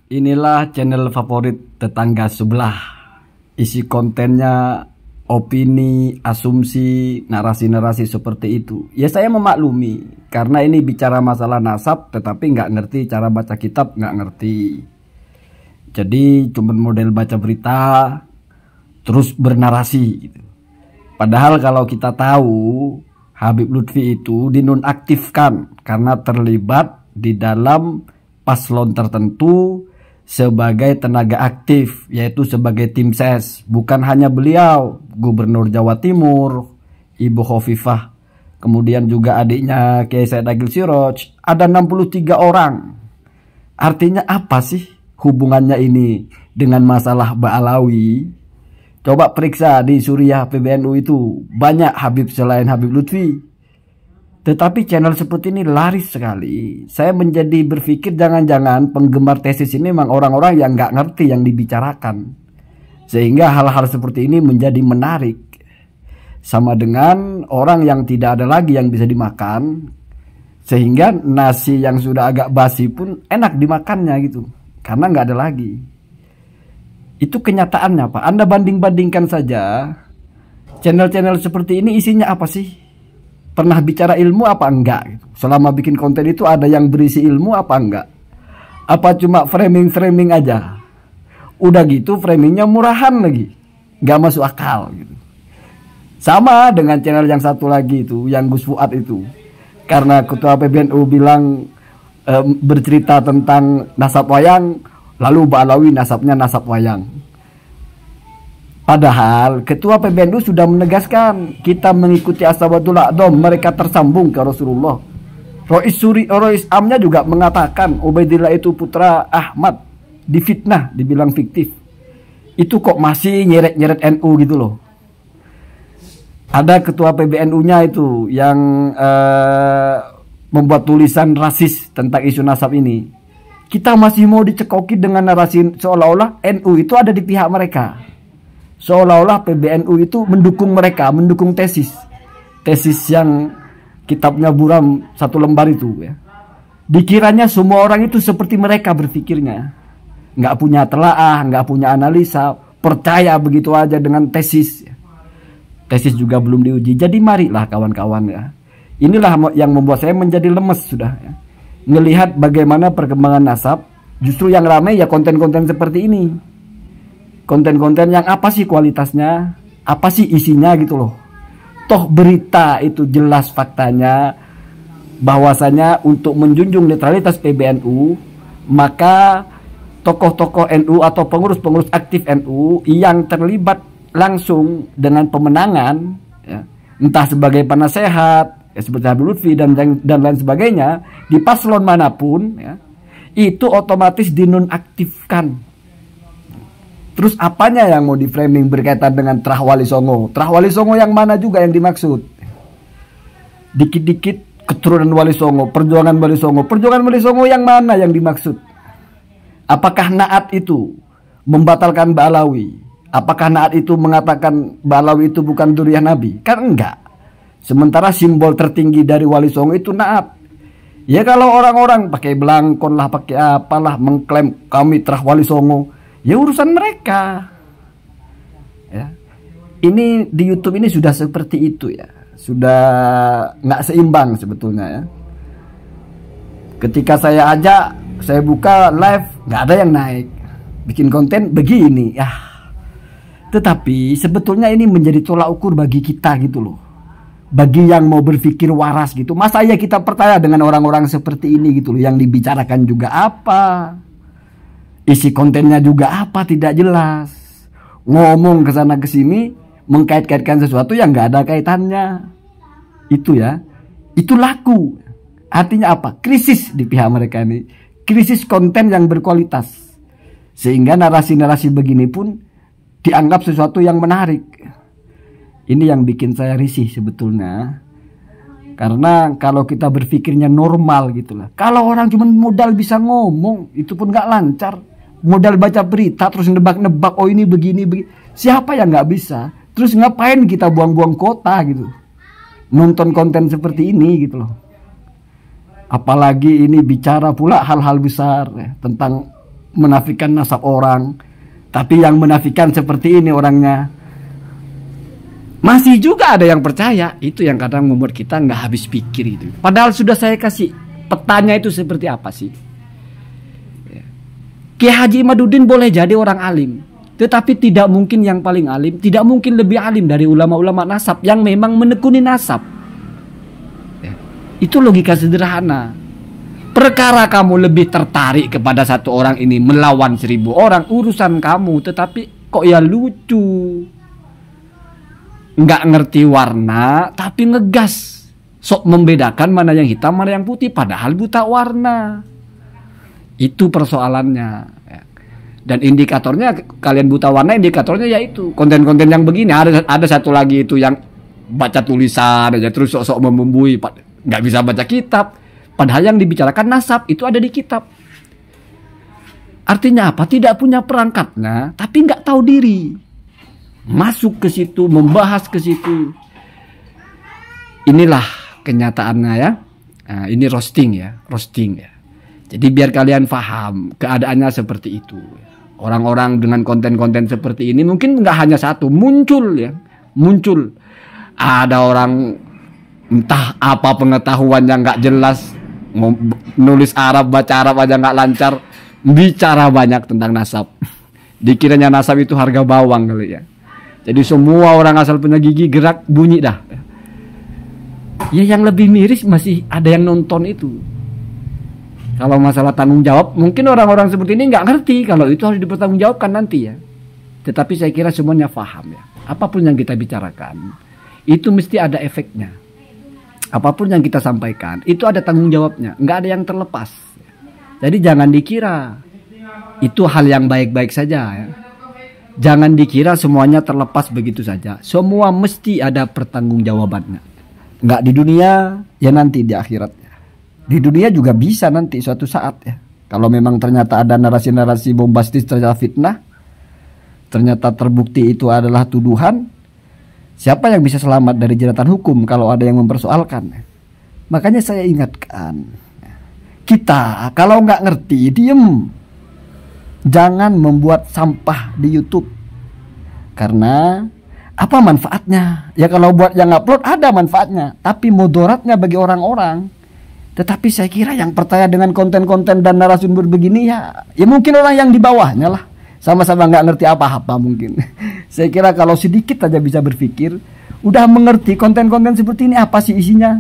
Inilah channel favorit tetangga sebelah. Isi kontennya opini, asumsi, narasi-narasi seperti itu. Ya saya memaklumi, karena ini bicara masalah nasab, tetapi nggak ngerti cara baca kitab, nggak ngerti. Jadi cuma model baca berita, terus bernarasi gitu. Padahal kalau kita tahu, Habib Lutfi itu dinonaktifkan karena terlibat di dalam paslon tertentu sebagai tenaga aktif, yaitu sebagai tim ses. Bukan hanya beliau, Gubernur Jawa Timur, Ibu Khofifah, kemudian juga adiknya Kiai Said Agil Siroj, ada 63 orang. Artinya apa sih hubungannya ini dengan masalah Ba'alawi? Coba periksa di Suriah PBNU itu, banyak Habib selain Habib Lutfi. Tetapi channel seperti ini laris sekali. Saya menjadi berpikir jangan-jangan penggemar tesis ini memang orang-orang yang nggak ngerti yang dibicarakan. Sehingga hal-hal seperti ini menjadi menarik. Sama dengan orang yang tidak ada lagi yang bisa dimakan. Sehingga nasi yang sudah agak basi pun enak dimakannya gitu. Karena nggak ada lagi. Itu kenyataannya Pak. Anda banding-bandingkan saja. Channel-channel seperti ini isinya apa sih? Pernah bicara ilmu apa enggak gitu. Selama bikin konten itu ada yang berisi ilmu apa enggak? Apa cuma framing-framing aja? Udah gitu framingnya murahan lagi, nggak masuk akal gitu. Sama dengan channel yang satu lagi itu, yang Gus Fuad itu. Karena ketua PBNU bilang bercerita tentang nasab wayang, lalu Ba'alawi nasabnya nasab wayang. Padahal ketua PBNU sudah menegaskan kita mengikuti Ashabatul A'dham, mereka tersambung ke Rasulullah. Rois Amnya juga mengatakan Ubaidillah itu putra Ahmad, difitnah, dibilang fiktif. Itu kok masih nyeret-nyeret NU gitu loh. Ada ketua PBNU-nya itu yang membuat tulisan rasis tentang isu nasab ini. Kita masih mau dicekoki dengan narasi seolah-olah NU itu ada di pihak mereka. Seolah-olah PBNU itu mendukung mereka, mendukung tesis yang kitabnya buram satu lembar itu ya. Dikiranya semua orang itu seperti mereka berpikirnya, nggak punya telaah, nggak punya analisa, percaya begitu aja dengan tesis. Tesis juga belum diuji. Jadi marilah kawan-kawan ya, inilah yang membuat saya menjadi lemes sudah ya. Ngelihat bagaimana perkembangan nasab, justru yang ramai ya konten-konten seperti ini. Konten-konten yang apa sih kualitasnya, apa sih isinya gitu loh. Toh berita itu jelas faktanya bahwasanya untuk menjunjung netralitas PBNU, maka tokoh-tokoh NU atau pengurus-pengurus aktif NU yang terlibat langsung dengan pemenangan ya, entah sebagai penasehat ya, seperti Habib Lutfi dan lain sebagainya di paslon manapun ya, itu otomatis dinonaktifkan. Terus apanya yang mau di framing berkaitan dengan Trah Wali Songo? Trah Wali Songo yang mana juga yang dimaksud? Dikit-dikit keturunan Wali Songo, perjuangan Wali Songo. Perjuangan Wali Songo yang mana yang dimaksud? Apakah Naat itu membatalkan Ba'alawi? Apakah Naat itu mengatakan Ba'alawi itu bukan dzurriyyah Nabi? Kan enggak. Sementara simbol tertinggi dari Wali Songo itu Naat. Ya kalau orang-orang pakai belangkon lah, pakai apalah, mengklaim kami Trah Wali Songo, ya urusan mereka ya. Ini di YouTube ini sudah seperti itu ya, sudah nggak seimbang sebetulnya ya. Ketika saya ajak, saya buka live, nggak ada yang naik, bikin konten begini ya. Tetapi sebetulnya ini menjadi tolak ukur bagi kita gitu loh, bagi yang mau berpikir waras gitu. Masa ya kita percaya dengan orang-orang seperti ini gitu loh, yang dibicarakan juga apa, isi kontennya juga apa tidak jelas, ngomong ke sana ke sini, mengkait-kaitkan sesuatu yang nggak ada kaitannya. Itu ya, itu laku. Artinya apa? Krisis di pihak mereka ini, krisis konten yang berkualitas, sehingga narasi-narasi begini pun dianggap sesuatu yang menarik. Ini yang bikin saya risih sebetulnya. Karena kalau kita berpikirnya normal gitulah, kalau orang cuma modal bisa ngomong, itu pun nggak lancar. Modal baca berita terus nebak-nebak, oh ini begini, siapa yang nggak bisa? Terus ngapain kita buang-buang kota gitu nonton konten seperti ini gitu loh. Apalagi ini bicara pula hal-hal besar ya, tentang menafikan nasab orang, tapi yang menafikan seperti ini orangnya. Masih juga ada yang percaya. Itu yang kadang membuat kita nggak habis pikir itu. Padahal sudah saya kasih petanya itu seperti apa sih. Kiai Haji Imaduddin boleh jadi orang alim, tetapi tidak mungkin yang paling alim, tidak mungkin lebih alim dari ulama-ulama nasab yang memang menekuni nasab. Itu logika sederhana. Perkara kamu lebih tertarik kepada satu orang ini melawan 1000 orang, urusan kamu. Tetapi kok ya lucu, nggak ngerti warna tapi ngegas, sok membedakan mana yang hitam mana yang putih, padahal buta warna. Itu persoalannya. Dan indikatornya, kalian buta warna, indikatornya yaitu konten-konten yang begini. Ada satu lagi itu yang baca tulisan aja terus sok-sok membumbui, nggak bisa baca kitab, padahal yang dibicarakan nasab itu ada di kitab. Artinya apa? Tidak punya perangkatnya tapi nggak tahu diri, masuk ke situ, membahas ke situ. Inilah kenyataannya ya. Nah, ini roasting ya. Jadi biar kalian paham keadaannya seperti itu. Orang-orang dengan konten-konten seperti ini mungkin nggak hanya satu, muncul. Ada orang entah apa pengetahuan yang nggak jelas, nulis Arab, baca Arab aja nggak lancar, bicara banyak tentang nasab. Dikiranya nasab itu harga bawang kali ya. Jadi semua orang asal punya gigi gerak bunyi dah. Ya yang lebih miris masih ada yang nonton itu. Kalau masalah tanggung jawab, mungkin orang-orang seperti ini nggak ngerti kalau itu harus dipertanggungjawabkan nanti ya. Tetapi saya kira semuanya paham ya. Apapun yang kita bicarakan, itu mesti ada efeknya. Apapun yang kita sampaikan, itu ada tanggung jawabnya. Nggak ada yang terlepas. Jadi jangan dikira itu hal yang baik-baik saja ya. Jangan dikira semuanya terlepas begitu saja. Semua mesti ada pertanggungjawabannya. Nggak di dunia, ya nanti di akhirat. Di dunia juga bisa nanti suatu saat ya. Kalau memang ternyata ada narasi-narasi bombastis ternyata fitnah, ternyata terbukti itu adalah tuduhan, siapa yang bisa selamat dari jeratan hukum kalau ada yang mempersoalkan? Makanya saya ingatkan, kita kalau nggak ngerti diem, jangan membuat sampah di YouTube. Karena apa manfaatnya? Ya kalau buat yang upload ada manfaatnya, tapi mudaratnya bagi orang-orang. Tetapi saya kira yang percaya dengan konten-konten dan narasumber begini ya mungkin orang yang di bawahnya lah. Sama-sama nggak ngerti apa-apa mungkin. Saya kira kalau sedikit aja bisa berpikir, udah mengerti konten-konten seperti ini apa sih isinya?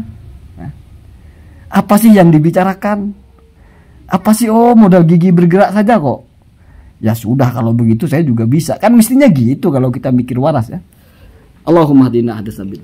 Apa sih yang dibicarakan? Apa sih, oh modal gigi bergerak saja kok. Ya sudah kalau begitu saya juga bisa. Kan mestinya gitu kalau kita mikir waras ya. Allahumma hadina hadasabil.